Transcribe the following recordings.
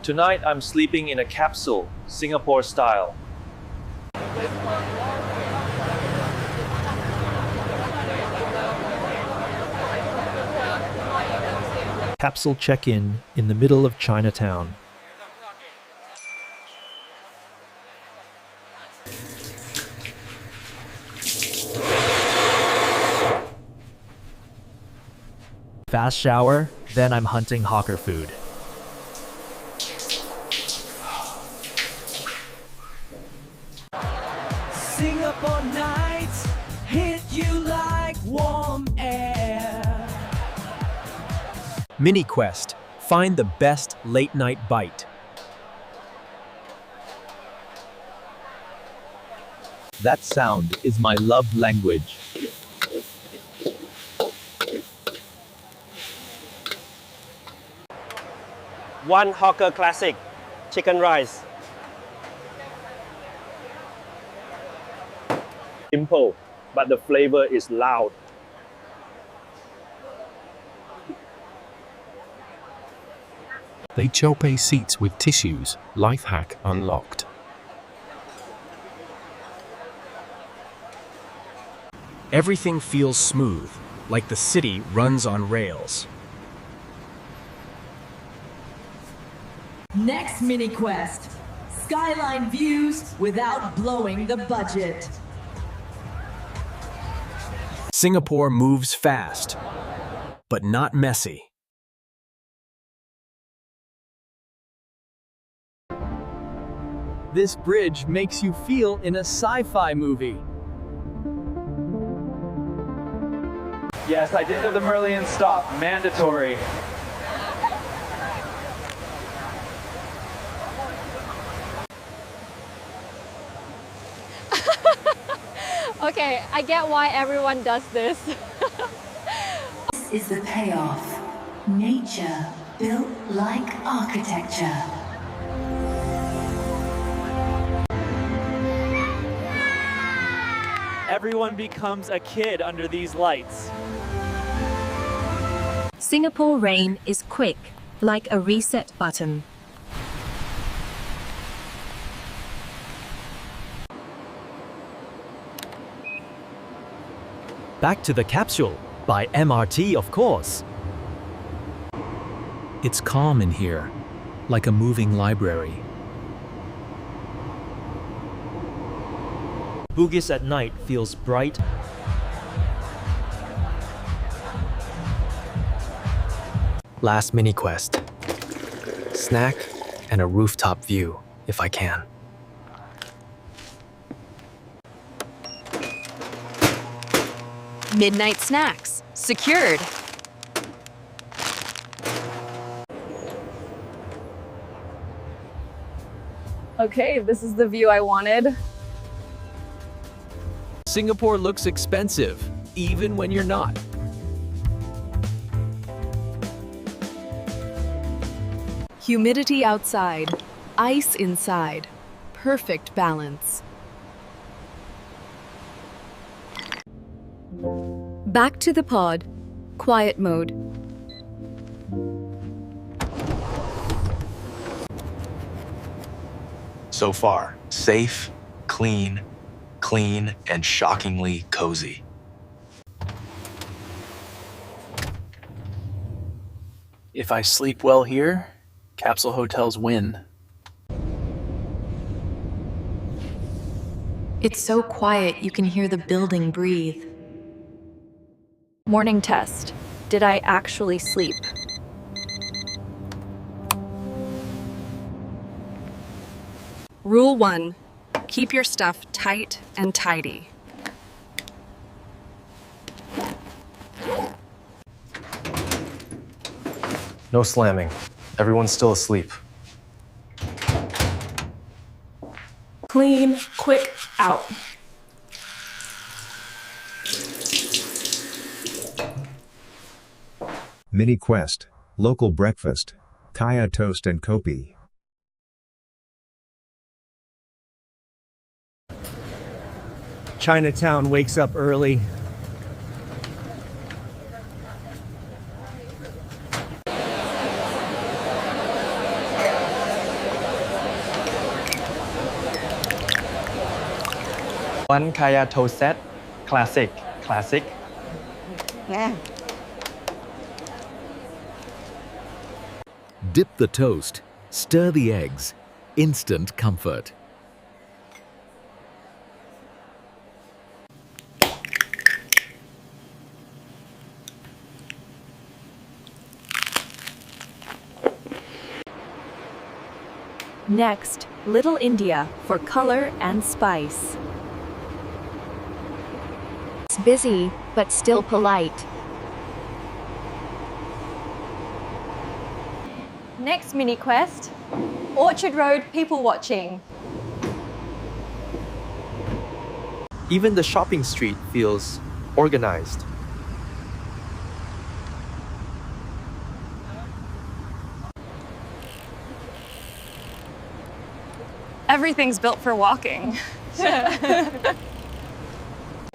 Tonight I'm sleeping in a capsule, Singapore style. Capsule check-in in the middle of Chinatown. Fast shower, then I'm hunting hawker food. Singapore nights hit you like warm air. Mini Quest. Find the best late night bite. That sound is my love language. One hawker classic, chicken rice. Simple, but the flavor is loud. They chope seats with tissues. Life hack unlocked. Everything feels smooth, like the city runs on rails. Next mini quest. Skyline views without blowing the budget. Singapore moves fast, but not messy. This bridge makes you feel in a sci-fi movie. Yes, I did have the Merlion stop, mandatory. Okay, I get why everyone does this. This is the payoff. Nature built like architecture. Everyone becomes a kid under these lights. Singapore rain is quick, like a reset button. Back to the Capsule, by MRT of course. It's calm in here, like a moving library. Bugis at night feels bright. Last mini quest. Snack and a rooftop view, if I can. Midnight snacks. Secured. Okay, this is the view I wanted. Singapore looks expensive, even when you're not. Humidity outside, ice inside. Perfect balance. Back to the pod. Quiet mode. So far, safe, clean, and shockingly cozy. If I sleep well here, Capsule hotels win. It's so quiet you can hear the building breathe. Morning test. Did I actually sleep? Rule 1. Keep your stuff tight and tidy. No slamming. Everyone's still asleep. Clean, quick, out. Mini Quest, local breakfast, kaya toast and kopi. Chinatown wakes up early. One kaya toast set. Classic. Classic. Dip the toast, stir the eggs. Instant comfort. Next, Little India for color and spice. It's busy, but still polite. Next mini quest, Orchard Road people watching. Even the shopping street feels organized. Everything's built for walking.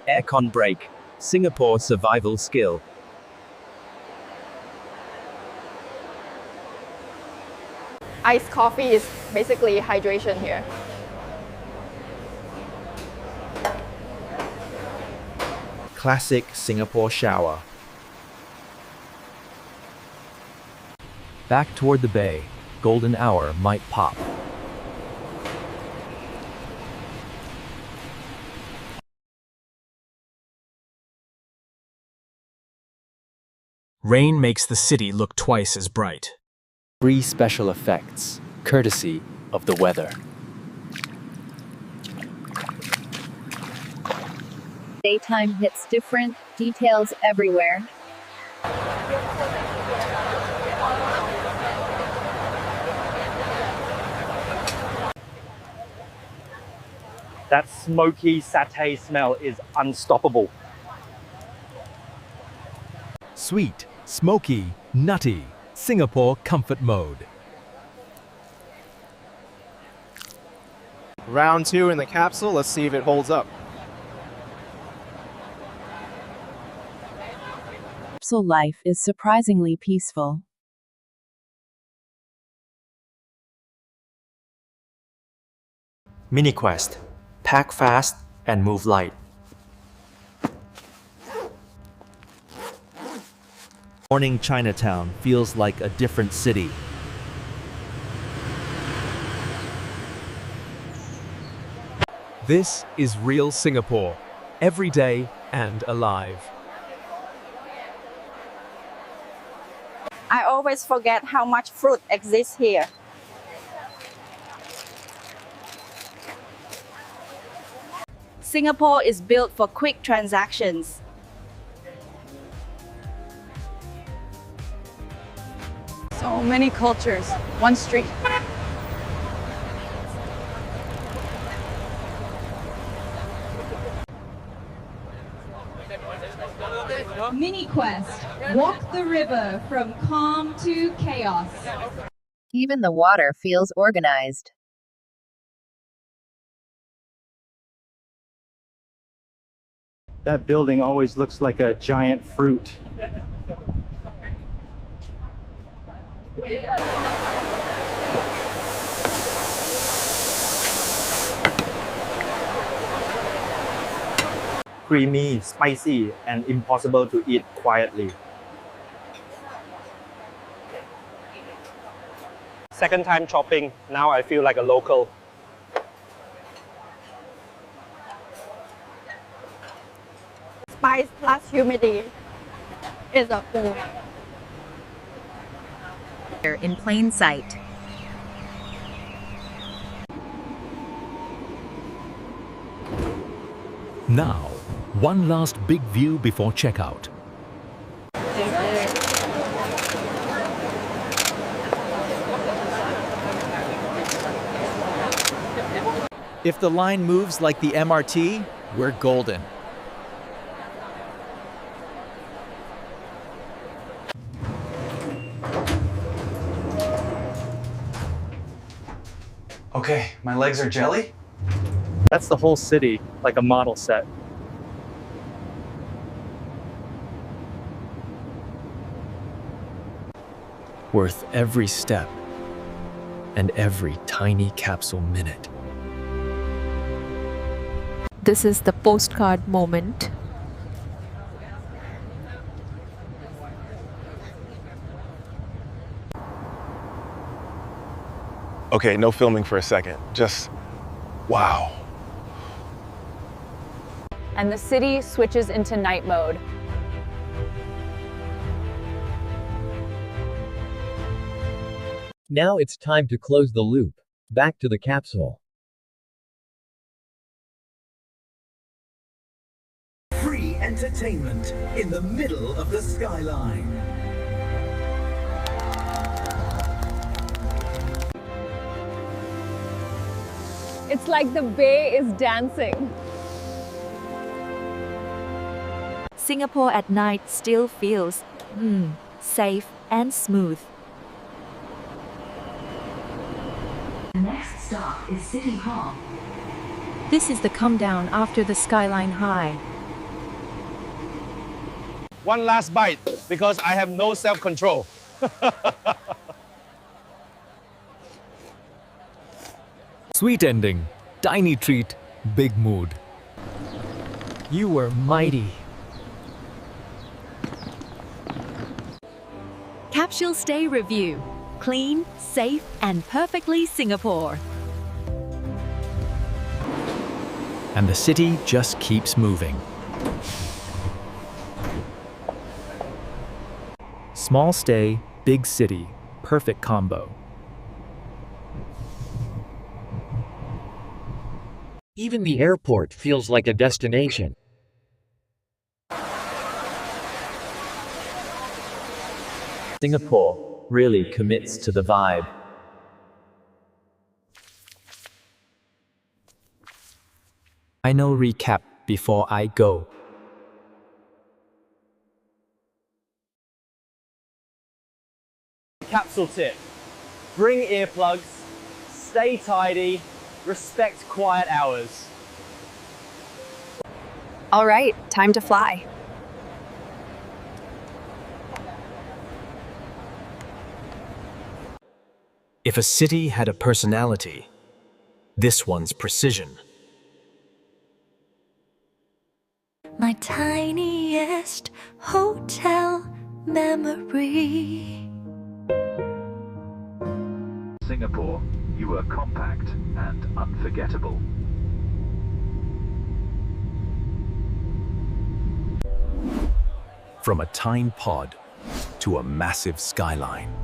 Aircon brake. Singapore survival skill. Iced coffee is basically hydration here. Classic Singapore shower. Back toward the bay, golden hour might pop. Rain makes the city look twice as bright. Free special effects, courtesy of the weather. Daytime hits different, details everywhere. That smoky satay smell is unstoppable. Sweet, smoky, nutty. Singapore comfort mode. Round 2 in the capsule, let's see if it holds up. Capsule life is surprisingly peaceful. Mini quest. Pack fast and move light. Morning Chinatown feels like a different city. This is real Singapore, every day and alive. I always forget how much fruit exists here. Singapore is built for quick transactions. So many cultures, one street. Mini quest. Walk the river from calm to chaos. Even the water feels organized. That building always looks like a giant fruit. Creamy, spicy, and impossible to eat quietly. Second time shopping, now I feel like a local. Spice plus humidity is a food. In plain sight. Now, one last big view before checkout. If the line moves like the MRT, we're golden. Okay, my legs are jelly. That's the whole city, like a model set. Worth every step and every tiny capsule minute. This is the postcard moment. Okay, no filming for a second. Just, wow. And the city switches into night mode. Now it's time to close the loop. Back to the capsule. Free entertainment in the middle of the skyline. It's like the bay is dancing. Singapore at night still feels safe and smooth. The next stop is City Hall. This is the come down after the skyline high. One last bite, because I have no self-control. Sweet ending, tiny treat, big mood. You were mighty. Capsule Stay Review. Clean, safe, and perfectly Singapore. And the city just keeps moving. Small stay, big city, perfect combo. Even the airport feels like a destination. Singapore really commits to the vibe. Final recap before I go. Capsule tip. Bring earplugs, stay tidy, respect quiet hours. All right, time to fly. If a city had a personality, this one's precision. My tiniest hotel memory. Singapore, you were compact and unforgettable. From a tiny pod to a massive skyline.